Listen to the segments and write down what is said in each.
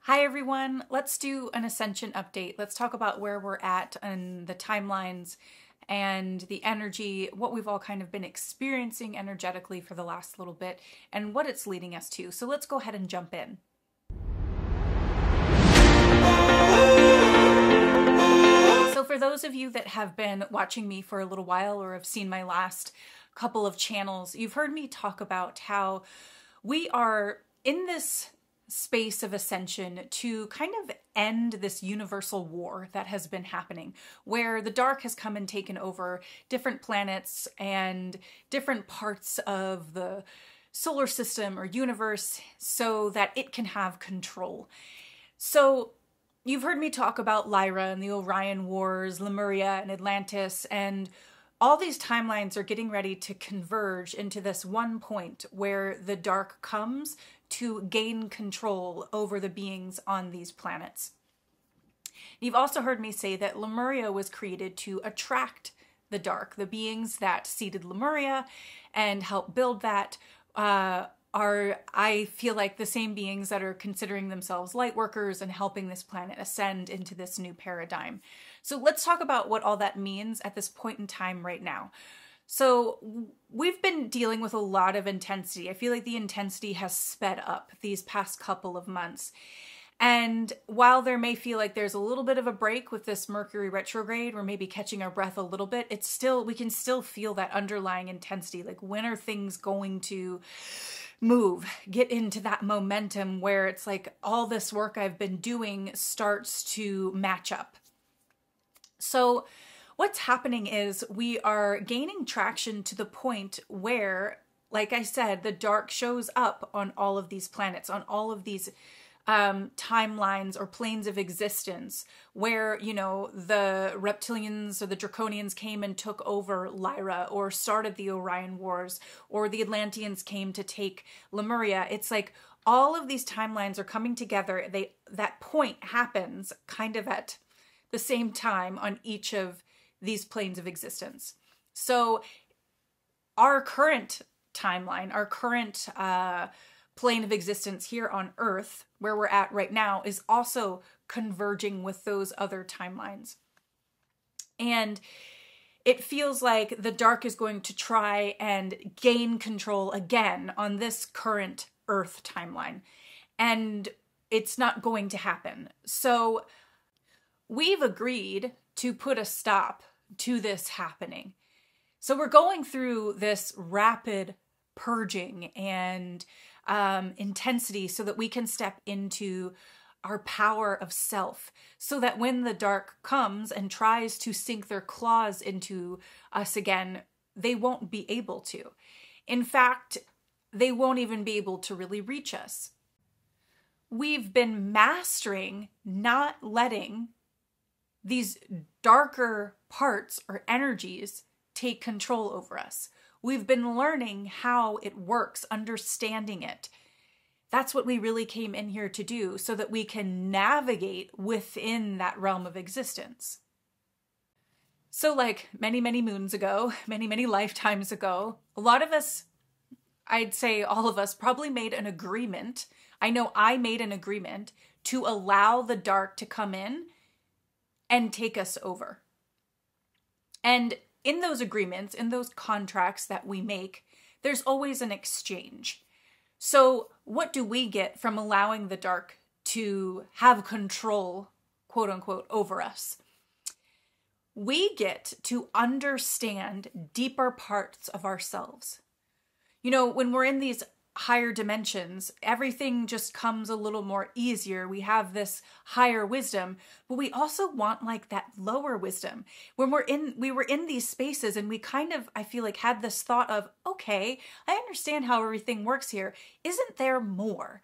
Hi everyone, let's do an ascension update. Let's talk about where we're at and the timelines and the energy, what we've all kind of been experiencing energetically for the last little bit and what it's leading us to. So let's go ahead and jump in. So for those of you that have been watching me for a little while or have seen my last couple of channels, you've heard me talk about how we are in this space of ascension to kind of end this universal war that has been happening, where the dark has come and taken over different planets and different parts of the solar system or universe so that it can have control. So you've heard me talk about Lyra and the Orion Wars, Lemuria and Atlantis, and all these timelines are getting ready to converge into this one point where the dark comes to gain control over the beings on these planets. You've also heard me say that Lemuria was created to attract the dark. The beings that seeded Lemuria and helped build that are, I feel like, the same beings that are considering themselves light workers and helping this planet ascend into this new paradigm. So let's talk about what all that means at this point in time right now. So we've been dealing with a lot of intensity. I feel like the intensity has sped up these past couple of months. And while there may feel like there's a little bit of a break with this Mercury retrograde, we're maybe catching our breath a little bit, it's still, we can still feel that underlying intensity. Like, when are things going to move, get into that momentum where it's like all this work I've been doing starts to match up? So what's happening is we are gaining traction to the point where, like I said, the dark shows up on all of these planets, on all of these timelines or planes of existence where, you know, the reptilians or the draconians came and took over Lyra or started the Orion Wars, or the Atlanteans came to take Lemuria. It's like all of these timelines are coming together. That point happens kind of at the same time on each of these planes of existence. So our current timeline, our current plane of existence here on Earth, where we're at right now, is also converging with those other timelines. And it feels like the dark is going to try and gain control again on this current Earth timeline. And it's not going to happen. So we've agreed to put a stop to this happening. So we're going through this rapid purging and intensity so that we can step into our power of self, so that when the dark comes and tries to sink their claws into us again, they won't be able to. In fact, they won't even be able to really reach us. We've been mastering not letting these darker parts or energies take control over us. We've been learning how it works, understanding it. That's what we really came in here to do, so that we can navigate within that realm of existence. So like many, many moons ago, many, many lifetimes ago, a lot of us, I'd say all of us, probably made an agreement. I know I made an agreement to allow the dark to come in and take us over. And in those agreements, in those contracts that we make, there's always an exchange. So what do we get from allowing the dark to have control, quote unquote, over us? We get to understand deeper parts of ourselves. You know, when we're in these higher dimensions, everything just comes a little more easier. We have this higher wisdom, but we also want like that lower wisdom. When we were in these spaces and we kind of, I feel like, had this thought of, okay, I understand how everything works here. Isn't there more?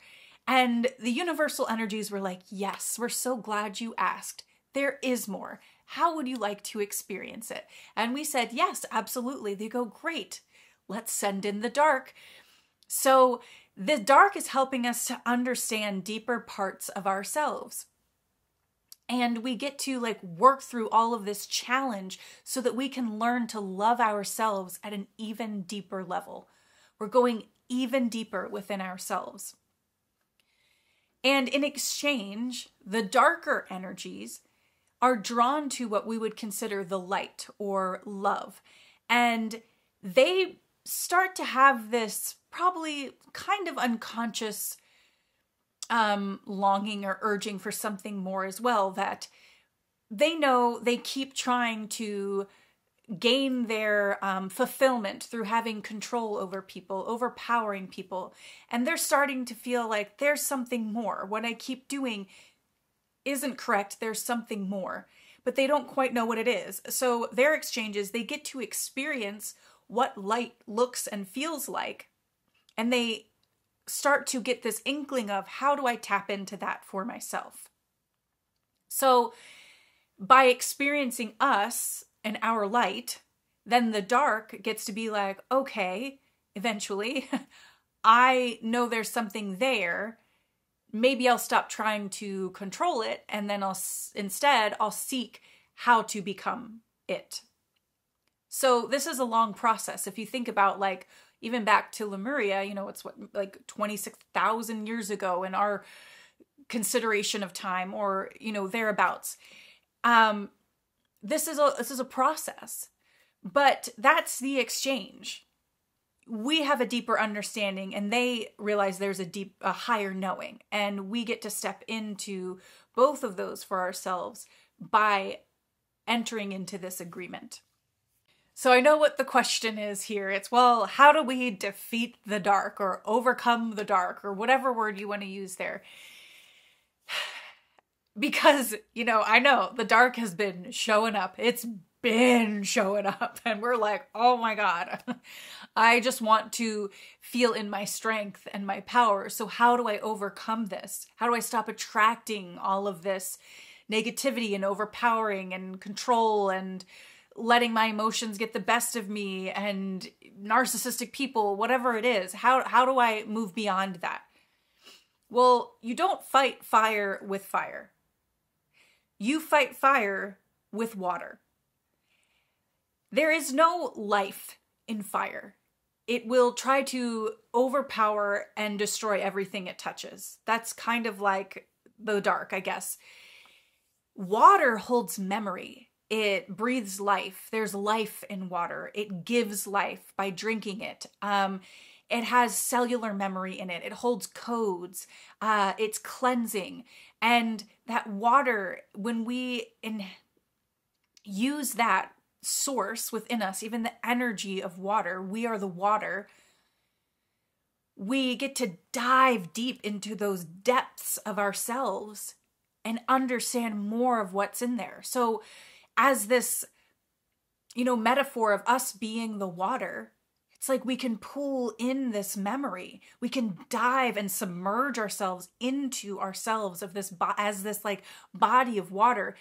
And the universal energies were like, yes, we're so glad you asked. There is more. How would you like to experience it? And we said, yes, absolutely. They go, great. Let's send in the dark. So the dark is helping us to understand deeper parts of ourselves. And we get to like work through all of this challenge so that we can learn to love ourselves at an even deeper level. We're going even deeper within ourselves. And in exchange, the darker energies are drawn to what we would consider the light or love. And they start to have this probably kind of unconscious longing or urging for something more as well, that they know they keep trying to gain their fulfillment through having control over people, overpowering people. And they're starting to feel like there's something more. What I keep doing isn't correct. There's something more. But they don't quite know what it is. So their exchanges, they get to experience what light looks and feels like. And they start to get this inkling of, how do I tap into that for myself? So by experiencing us and our light, then the dark gets to be like, okay, eventually, I know there's something there. Maybe I'll stop trying to control it, and then I'll seek how to become it. So this is a long process. If you think about, like, even back to Lemuria, it's like 26,000 years ago in our consideration of time, or, thereabouts. This is a process, but that's the exchange. We have a deeper understanding, and they realize there's a higher knowing, and we get to step into both of those for ourselves by entering into this agreement. So I know what the question is here. It's, well, how do we defeat the dark or overcome the dark, or whatever word you want to use there? Because, I know the dark has been showing up. It's been showing up, and we're like, oh my God, I just want to feel in my strength and my power. So how do I overcome this? How do I stop attracting all of this negativity and overpowering and control and letting my emotions get the best of me and narcissistic people, whatever it is? How do I move beyond that? Well, you don't fight fire with fire. You fight fire with water. There is no life in fire. It will try to overpower and destroy everything it touches. That's kind of like the dark, I guess. Water holds memory. It breathes life. There's life in water. It gives life by drinking it. It has cellular memory in it. It holds codes. It's cleansing. And that water, when we use that source within us, even the energy of water, we are the water, we get to dive deep into those depths of ourselves and understand more of what's in there. So as this, metaphor of us being the water, it's like we can pull in this memory. We can dive and submerge ourselves into ourselves of this as this like body of water,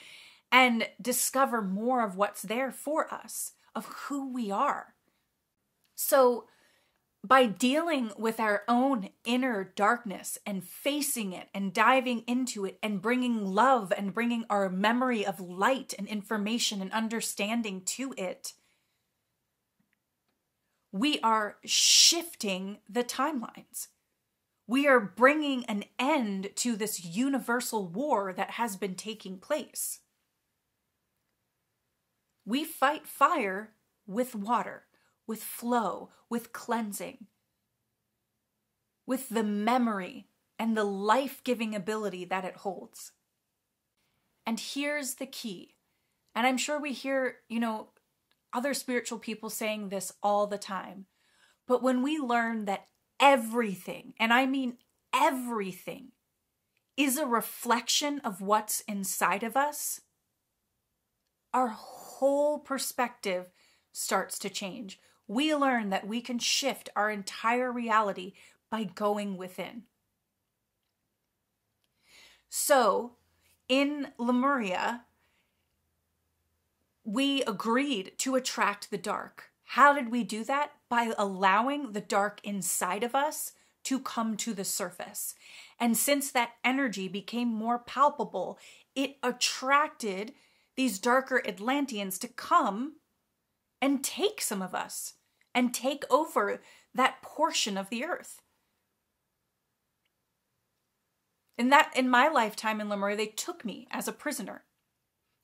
and discover more of what's there for us, of who we are. So by dealing with our own inner darkness and facing it and diving into it and bringing love and bringing our memory of light and information and understanding to it, we are shifting the timelines. We are bringing an end to this universal war that has been taking place. We fight fire with water, with flow, with cleansing, with the memory and the life-giving ability that it holds. And here's the key. And I'm sure we hear, other spiritual people saying this all the time. But when we learn that everything, and I mean everything, is a reflection of what's inside of us, our whole perspective starts to change. We learn that we can shift our entire reality by going within. So, in Lemuria, we agreed to attract the dark. How did we do that? By allowing the dark inside of us to come to the surface. And since that energy became more palpable, it attracted these darker Atlanteans to come and take some of us and take over that portion of the earth. In my lifetime in Lemuria, they took me as a prisoner.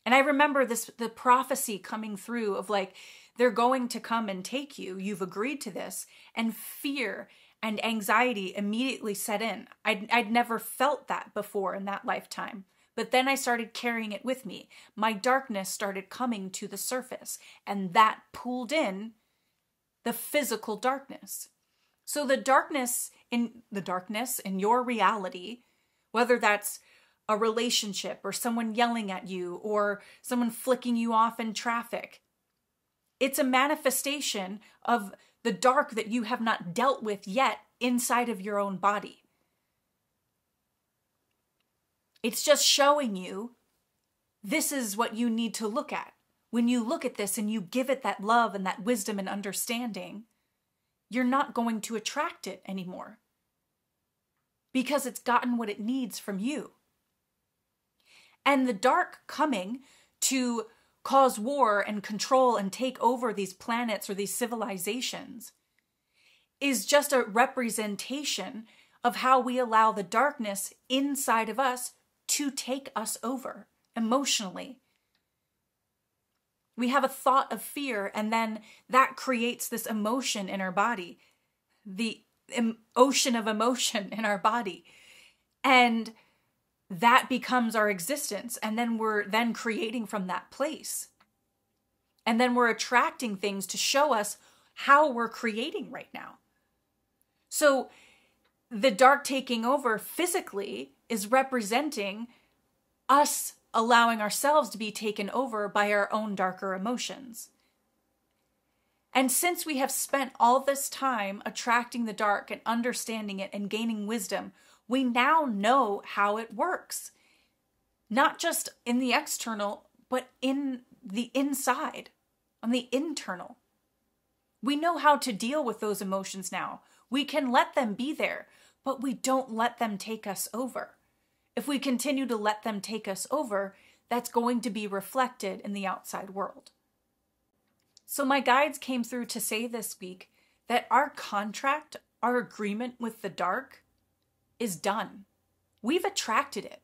And I remember the prophecy coming through of like, they're going to come and take you. You've agreed to this. And fear and anxiety immediately set in. I'd never felt that before in that lifetime. But then I started carrying it with me. My darkness started coming to the surface, and that pulled in the physical darkness. So the darkness in your reality, whether that's a relationship or someone yelling at you or someone flicking you off in traffic, it's a manifestation of the dark that you have not dealt with yet inside of your own body. It's just showing you this is what you need to look at. When you look at this and you give it that love and that wisdom and understanding, you're not going to attract it anymore because it's gotten what it needs from you. And the dark coming to cause war and control and take over these planets or these civilizations is just a representation of how we allow the darkness inside of us to take us over emotionally. We have a thought of fear, and then that creates this emotion in our body, the ocean of emotion in our body. And that becomes our existence. And then we're then creating from that place. And then we're attracting things to show us how we're creating right now. So the dark taking over physically is representing us allowing ourselves to be taken over by our own darker emotions. And since we have spent all this time attracting the dark and understanding it and gaining wisdom, we now know how it works. Not just in the external, but in the inside, on the internal. We know how to deal with those emotions now. We can let them be there, but we don't let them take us over. If we continue to let them take us over, that's going to be reflected in the outside world. So my guides came through to say this week that our contract, our agreement with the dark is done. We've attracted it.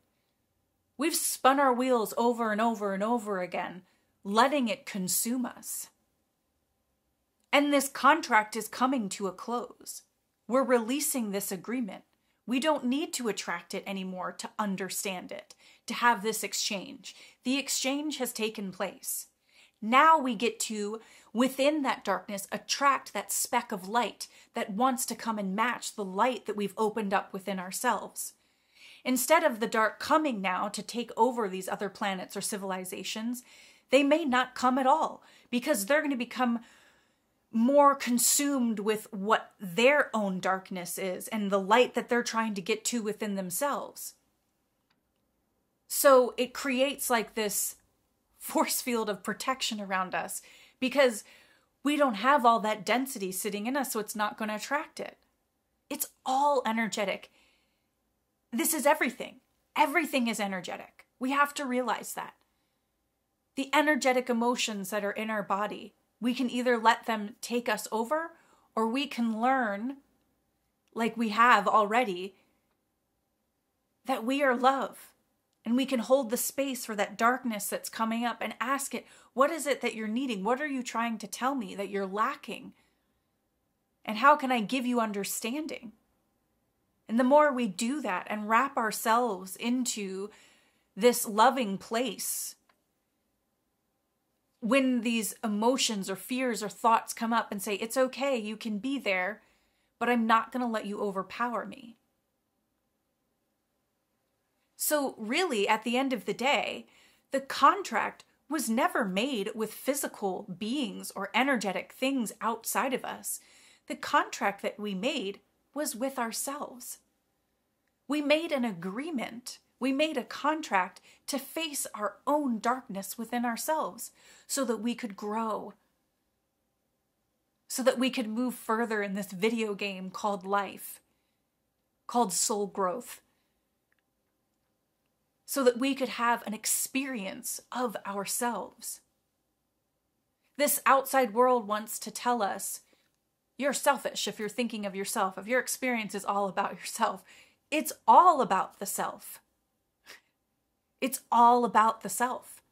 We've spun our wheels over and over and over again, letting it consume us. And this contract is coming to a close. We're releasing this agreement. We don't need to attract it anymore to understand it, to have this exchange. The exchange has taken place. Now we get to, within that darkness, attract that speck of light that wants to come and match the light that we've opened up within ourselves. Instead of the dark coming now to take over these other planets or civilizations, they may not come at all because they're going to become more consumed with what their own darkness is and the light that they're trying to get to within themselves. So it creates like this force field of protection around us because we don't have all that density sitting in us, so it's not going to attract it. It's all energetic. This is everything. Everything is energetic. We have to realize that. The energetic emotions that are in our body, we can either let them take us over or we can learn, like we have already, that we are love. And we can hold the space for that darkness that's coming up and ask it, what is it that you're needing? What are you trying to tell me that you're lacking? And how can I give you understanding? And the more we do that and wrap ourselves into this loving place, when these emotions or fears or thoughts come up and say, it's okay, you can be there, but I'm not going to let you overpower me. So really, at the end of the day, the contract was never made with physical beings or energetic things outside of us. The contract that we made was with ourselves. We made an agreement. We made a contract to face our own darkness within ourselves so that we could grow, so that we could move further in this video game called life, called soul growth, so that we could have an experience of ourselves. This outside world wants to tell us, you're selfish if you're thinking of yourself, if your experience is all about yourself. It's all about the self. It's all about the self.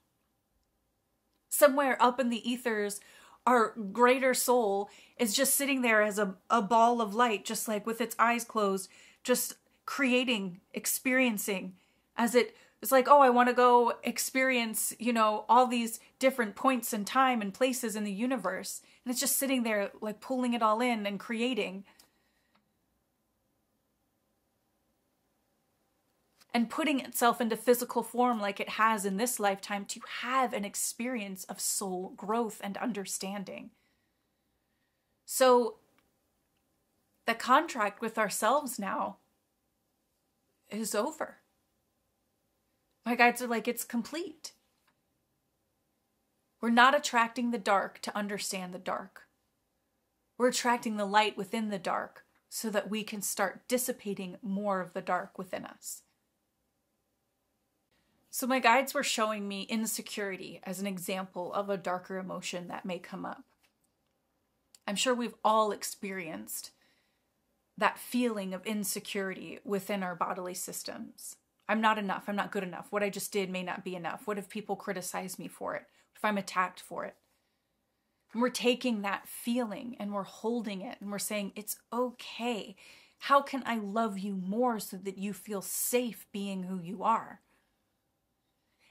Somewhere up in the ethers, our greater soul is just sitting there as a ball of light, just like with its eyes closed, just creating, experiencing, as it's like, oh, I want to go experience, all these different points in time and places in the universe. And it's just sitting there, like pulling it all in and creating. And putting itself into physical form like it has in this lifetime to have an experience of soul growth and understanding. So the contract with ourselves now is over. My guides are like, it's complete. We're not attracting the dark to understand the dark. We're attracting the light within the dark so that we can start dissipating more of the dark within us. So my guides were showing me insecurity as an example of a darker emotion that may come up. I'm sure we've all experienced that feeling of insecurity within our bodily systems. I'm not enough. I'm not good enough. What I just did may not be enough. What if people criticize me for it? What if I'm attacked for it? And we're taking that feeling and we're holding it and we're saying, it's okay. How can I love you more so that you feel safe being who you are?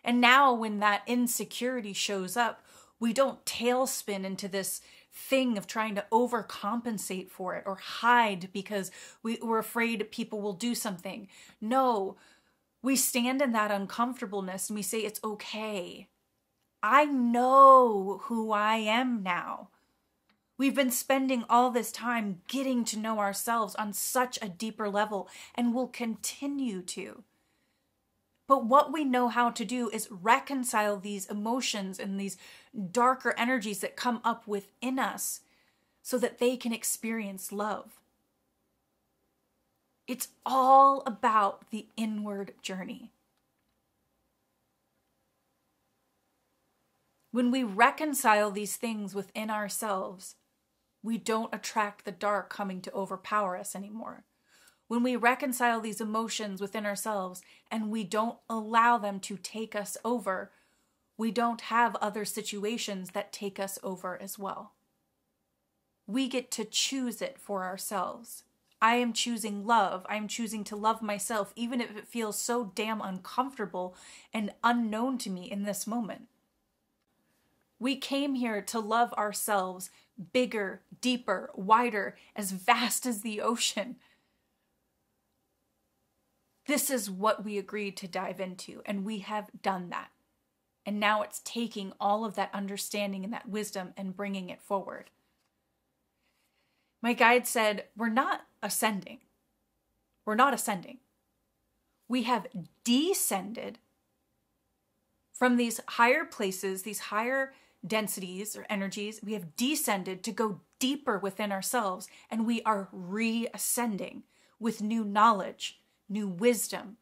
And now when that insecurity shows up, we don't tailspin into this thing of trying to overcompensate for it or hide because we're afraid people will do something. No, we stand in that uncomfortableness and we say, it's okay. I know who I am now. We've been spending all this time getting to know ourselves on such a deeper level and will continue to. But what we know how to do is reconcile these emotions and these darker energies that come up within us so that they can experience love. It's all about the inward journey. When we reconcile these things within ourselves, we don't attract the dark coming to overpower us anymore. When we reconcile these emotions within ourselves and we don't allow them to take us over, we don't have other situations that take us over as well. We get to choose it for ourselves. I am choosing love. I'm choosing to love myself, even if it feels so damn uncomfortable and unknown to me in this moment. We came here to love ourselves bigger, deeper, wider, as vast as the ocean. This is what we agreed to dive into, and we have done that. And now it's taking all of that understanding and that wisdom and bringing it forward. My guide said, we're not ascending. We're not ascending. We have descended from these higher places, these higher densities or energies. We have descended to go deeper within ourselves, and we are reascending with new knowledge, new wisdom,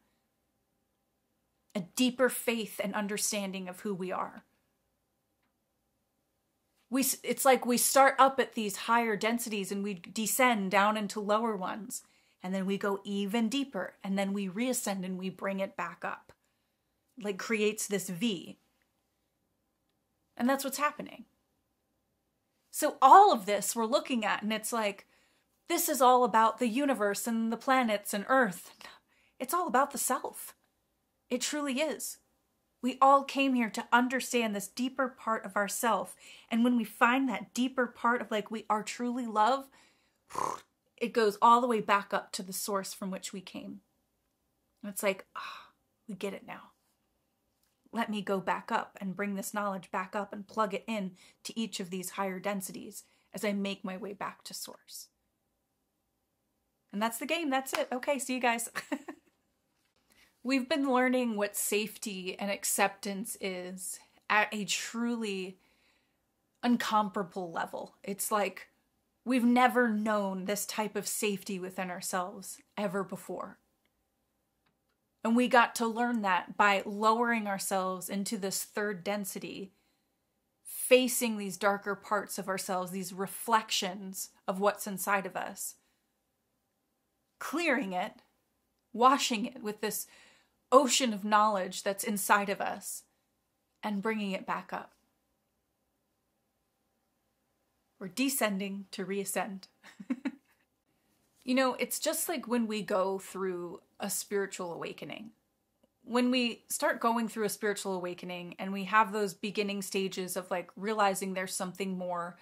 a deeper faith and understanding of who we are. It's like we start up at these higher densities and we descend down into lower ones, and then we go even deeper, and then we reascend and we bring it back up. Like creates this V. And that's what's happening. So all of this we're looking at, and it's like, this is all about the universe and the planets and Earth. It's all about the self. It truly is. We all came here to understand this deeper part of ourself. And when we find that deeper part of like we are truly love, it goes all the way back up to the source from which we came. And it's like, we get it now. Let me go back up and bring this knowledge back up and plug it in to each of these higher densities as I make my way back to source. And that's the game. That's it. Okay, see you guys. We've been learning what safety and acceptance is at a truly incomparable level. It's like we've never known this type of safety within ourselves ever before. And we got to learn that by lowering ourselves into this third density, facing these darker parts of ourselves, these reflections of what's inside of us, clearing it, washing it with this ocean of knowledge that's inside of us and bringing it back up. We're descending to reascend. You know, it's just like when we go through a spiritual awakening. When we start going through a spiritual awakening and we have those beginning stages of like realizing there's something more,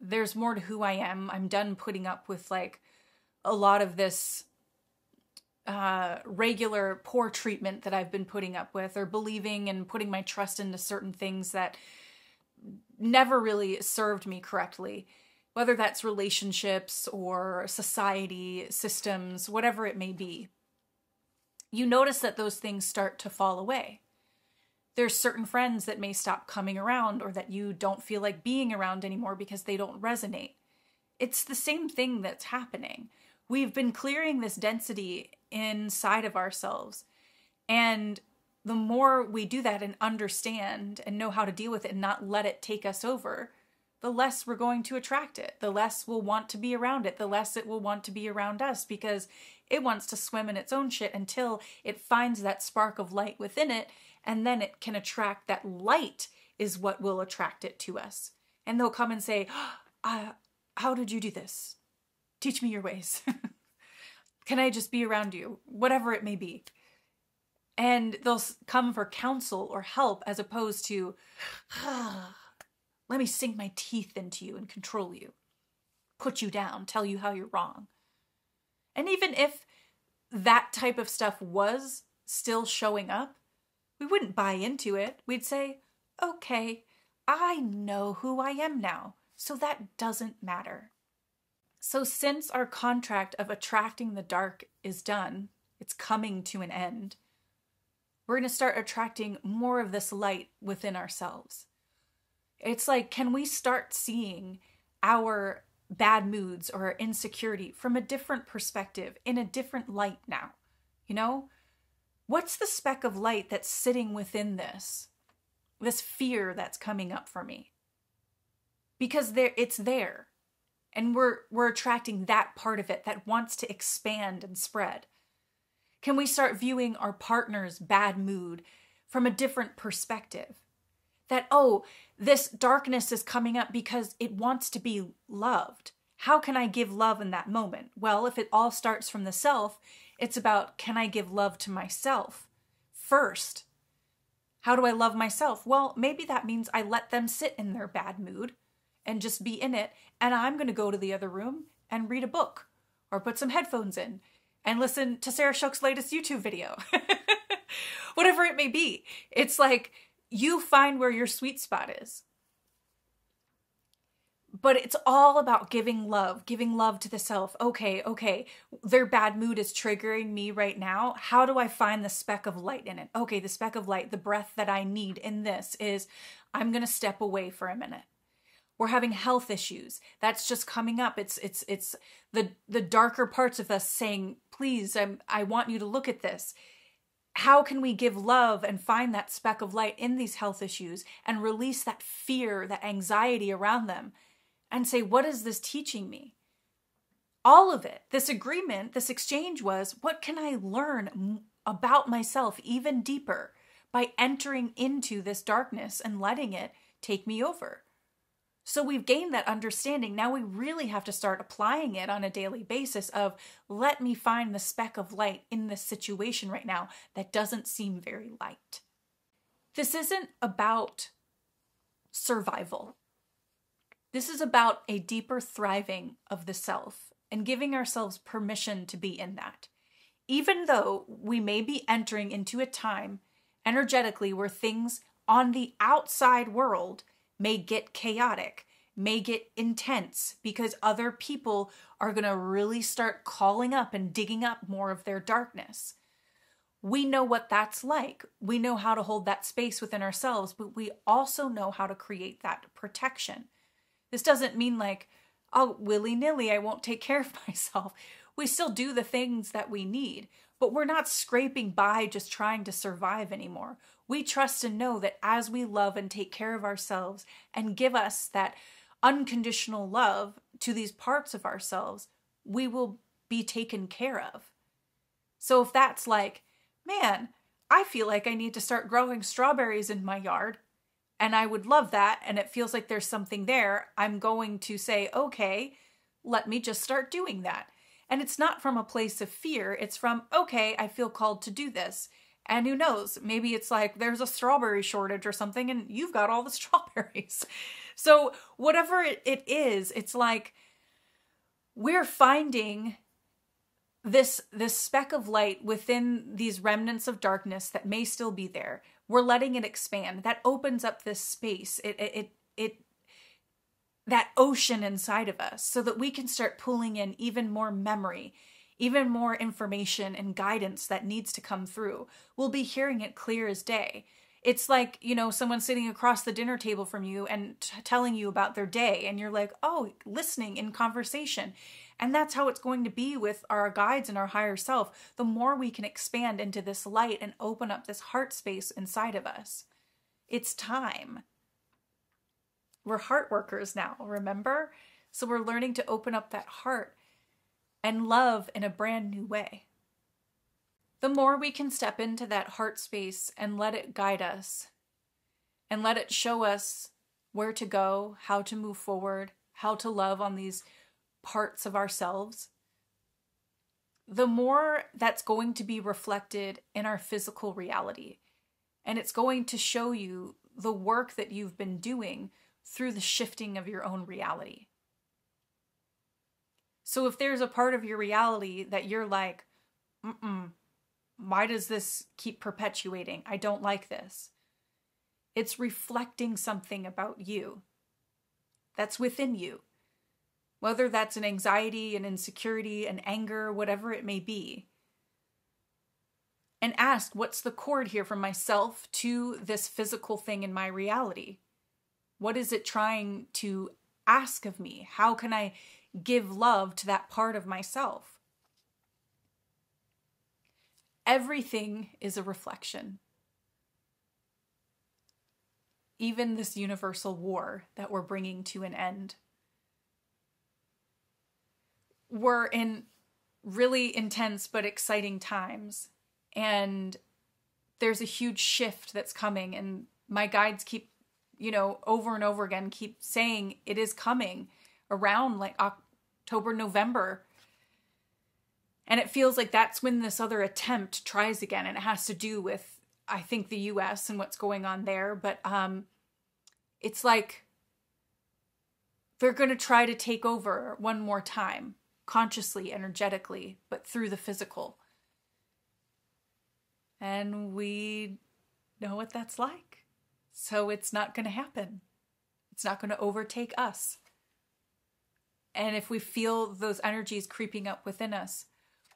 there's more to who I am. I'm done putting up with like a lot of this regular poor treatment that I've been putting up with, or believing and putting my trust into certain things that never really served me correctly, whether that's relationships or society, systems, whatever it may be. You notice that those things start to fall away. There's certain friends that may stop coming around, or that you don't feel like being around anymore because they don't resonate. It's the same thing that's happening. We've been clearing this density inside of ourselves. And the more we do that and understand and know how to deal with it and not let it take us over, the less we're going to attract it. The less we'll want to be around it. The less it will want to be around us, because it wants to swim in its own shit until it finds that spark of light within it, and then it can attract that light is what will attract it to us. And they'll come and say, how did you do this? Teach me your ways. Can I just be around you? Whatever it may be. And they'll come for counsel or help, as opposed to, let me sink my teeth into you and control you, put you down, tell you how you're wrong. And even if that type of stuff was still showing up, we wouldn't buy into it. We'd say, okay, I know who I am now, so that doesn't matter. So since our contract of attracting the dark is done, it's coming to an end, we're going to start attracting more of this light within ourselves. It's like, can we start seeing our bad moods or our insecurity from a different perspective, in a different light now? You know, what's the speck of light that's sitting within this fear that's coming up for me? Because it's there. And we're attracting that part of it that wants to expand and spread. Can we start viewing our partner's bad mood from a different perspective? That, oh, this darkness is coming up because it wants to be loved. How can I give love in that moment? Well, if it all starts from the self, it's about, can I give love to myself first? How do I love myself? Well, maybe that means I let them sit in their bad mood and just be in it, and I'm going to go to the other room and read a book, or put some headphones in and listen to Sarah Shook's latest YouTube video. Whatever it may be. It's like, you find where your sweet spot is. But it's all about giving love to the self. Okay, their bad mood is triggering me right now. How do I find the speck of light in it? Okay, the speck of light, the breath that I need in this is, I'm going to step away for a minute. We're having health issues. That's just coming up. It's the darker parts of us saying, please, I want you to look at this. How can we give love and find that speck of light in these health issues and release that fear, that anxiety around them, and say, what is this teaching me? All of it, this agreement, this exchange was, what can I learn about myself even deeper by entering into this darkness and letting it take me over? So we've gained that understanding. Now we really have to start applying it on a daily basis of, let me find the speck of light in this situation right now that doesn't seem very light. This isn't about survival. This is about a deeper thriving of the self and giving ourselves permission to be in that. Even though we may be entering into a time energetically where things on the outside world may get chaotic, may get intense, because other people are going to really start calling up and digging up more of their darkness. We know what that's like. We know how to hold that space within ourselves, but we also know how to create that protection. This doesn't mean like, oh, willy-nilly, I won't take care of myself. We still do the things that we need, but we're not scraping by just trying to survive anymore. We trust and know that as we love and take care of ourselves and give us that unconditional love to these parts of ourselves, we will be taken care of. So if that's like, man, I feel like I need to start growing strawberries in my yard, and I would love that, and it feels like there's something there, I'm going to say, okay, let me just start doing that. And it's not from a place of fear. It's from, okay, I feel called to do this. And who knows, maybe it's like there's a strawberry shortage or something and you've got all the strawberries. So whatever it is, it's like we're finding this speck of light within these remnants of darkness that may still be there. We're letting it expand. That opens up this space. That ocean inside of us so that we can start pulling in even more memory, even more information and guidance that needs to come through. We'll be hearing it clear as day. It's like, someone sitting across the dinner table from you and telling you about their day, and you're like, oh, listening in conversation. And that's how it's going to be with our guides and our higher self. The more we can expand into this light and open up this heart space inside of us. It's time. We're heart workers now, remember? So we're learning to open up that heart and love in a brand new way. The more we can step into that heart space and let it guide us and let it show us where to go, how to move forward, how to love on these parts of ourselves, the more that's going to be reflected in our physical reality. And it's going to show you the work that you've been doing through the shifting of your own reality. So if there's a part of your reality that you're like, why does this keep perpetuating? I don't like this. It's reflecting something about you that's within you. Whether that's an anxiety, an insecurity, an anger, whatever it may be. And ask, what's the cord here from myself to this physical thing in my reality? What is it trying to ask of me? How can I give love to that part of myself? Everything is a reflection. Even this universal war that we're bringing to an end. We're in really intense but exciting times. And there's a huge shift that's coming. And my guides keep over and over again, keep saying it is coming around like October, November. And it feels like that's when this other attempt tries again. And it has to do with, I think, the US and what's going on there. But it's like they're going to try to take over one more time, consciously, energetically, but through the physical. And we know what that's like. So it's not going to happen. It's not going to overtake us. And if we feel those energies creeping up within us,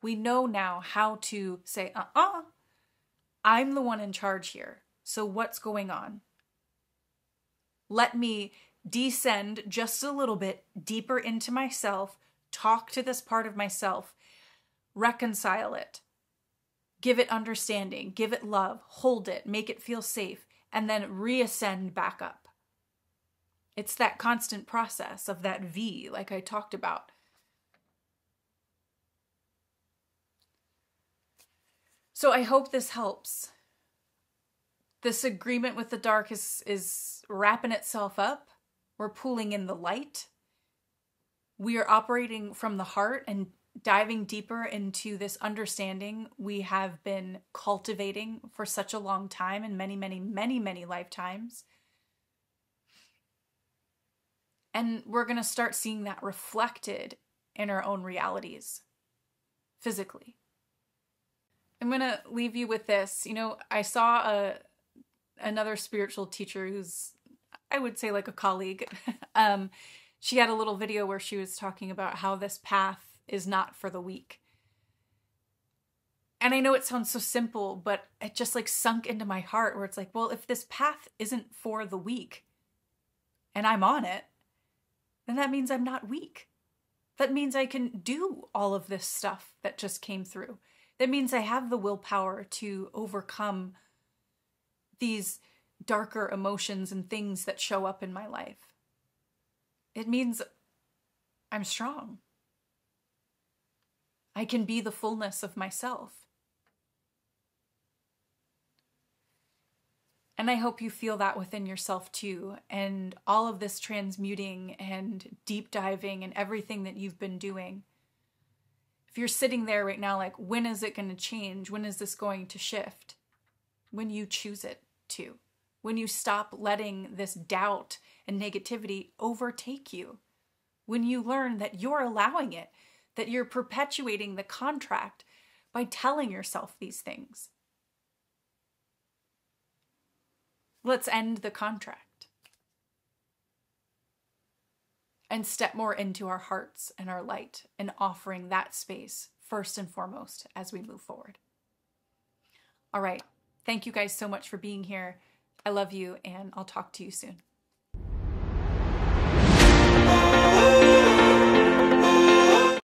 we know now how to say, I'm the one in charge here. So what's going on? Let me descend just a little bit deeper into myself, talk to this part of myself, reconcile it, give it understanding, give it love, hold it, make it feel safe, and then reascend back up. It's that constant process of that V, like I talked about. So I hope this helps. This agreement with the dark is wrapping itself up. We're pulling in the light. We are operating from the heart and diving deeper into this understanding we have been cultivating for such a long time and many, many, many, many lifetimes. And we're going to start seeing that reflected in our own realities, physically. I'm going to leave you with this. I saw another spiritual teacher who's, I would say, like a colleague. She had a little video where she was talking about how this path is not for the weak. And I know it sounds so simple, but it just like sunk into my heart where it's like, well, if this path isn't for the weak and I'm on it, then that means I'm not weak. That means I can do all of this stuff that just came through. That means I have the willpower to overcome these darker emotions and things that show up in my life. It means I'm strong. I can be the fullness of myself. And I hope you feel that within yourself too. And all of this transmuting and deep diving and everything that you've been doing. If you're sitting there right now, like, when is it going to change? When is this going to shift? When you choose it to. When you stop letting this doubt and negativity overtake you. When you learn that you're allowing it, that you're perpetuating the contract by telling yourself these things. Let's end the contract and step more into our hearts and our light and offering that space first and foremost as we move forward. All right. Thank you guys so much for being here. I love you, and I'll talk to you soon.